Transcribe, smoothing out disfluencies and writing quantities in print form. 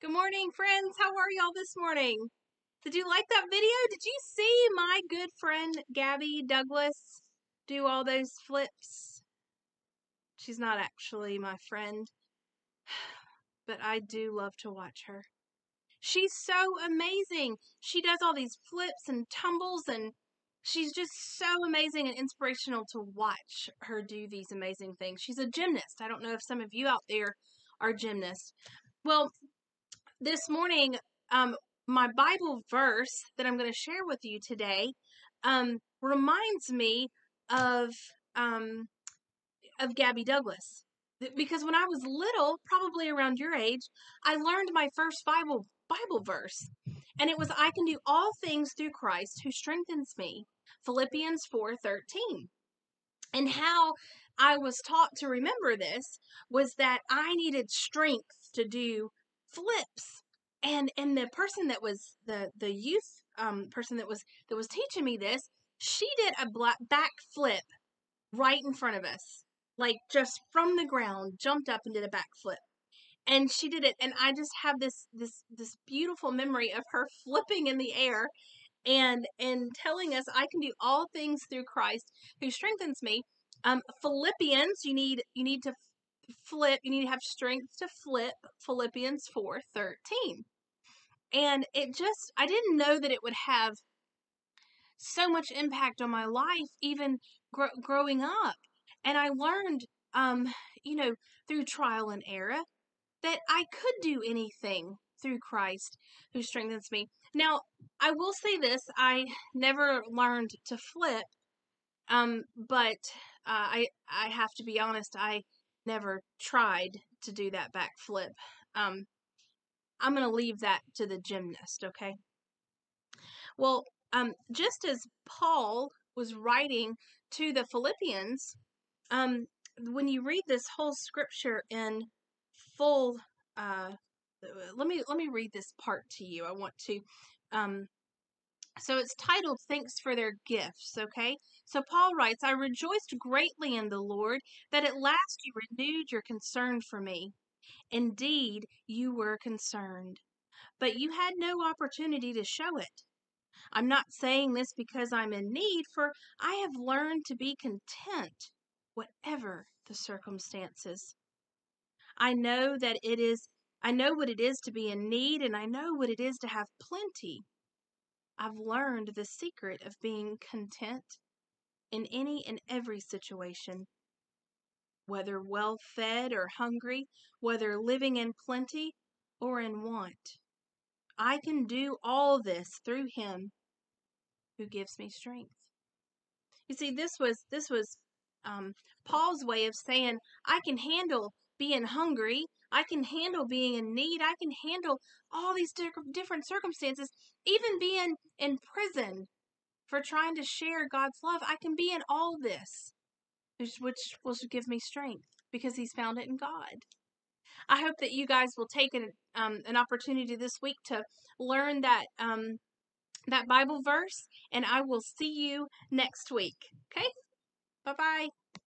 Good morning, friends. How are y'all this morning? Did you like that video? Did you see my good friend Gabby Douglas do all those flips? She's not actually my friend, but I do love to watch her. She's so amazing. She does all these flips and tumbles, and she's just so amazing and inspirational to watch her do these amazing things. She's a gymnast. I don't know if some of you out there are gymnasts. Well, this morning, my Bible verse that I'm going to share with you today reminds me of um, Gabby Douglas. Because when I was little, probably around your age, I learned my first Bible verse, and it was, "I can do all things through Christ who strengthens me." Philippians 4:13. And how I was taught to remember this was that I needed strength to do flips. And the person that was the youth person that was teaching me this, she did a back flip right in front of us. Like just from the ground, jumped up and did a back flip. And she did it, and I just have this beautiful memory of her flipping in the air and telling us, "I can do all things through Christ who strengthens me." Philippians, you need to flip. You need to have strength to flip. Philippians 4:13, and I didn't know that it would have so much impact on my life, even growing up. And I learned, um, through trial and error, that I could do anything through Christ who strengthens me. Now, I will say this, I never learned to flip, but I have to be honest, I never tried to do that back flip. I'm going to leave that to the gymnast, okay? Well, just as Paul was writing to the Philippians, when you read this whole scripture in full, let me read this part to you. I want to, so it's titled "Thanks for Their Gifts." Okay, so Paul writes, "I rejoiced greatly in the Lord that at last you renewed your concern for me. Indeed, you were concerned, but you had no opportunity to show it. I'm not saying this because I'm in need, for I have learned to be content, whatever the circumstances. I know that it is, I know what it is to be in need, and I know what it is to have plenty. I've learned the secret of being content in any and every situation, whether well fed or hungry, whether living in plenty or in want. I can do all this through him who gives me strength." You see, this was Paul's way of saying, I can handle being hungry. I can handle being in need. I can handle all these different circumstances, even being in prison for trying to share God's love. I can be in all this, which will give me strength because he's found it in God. I hope that you guys will take an opportunity this week to learn that Bible verse, and I will see you next week. Okay? Bye-bye.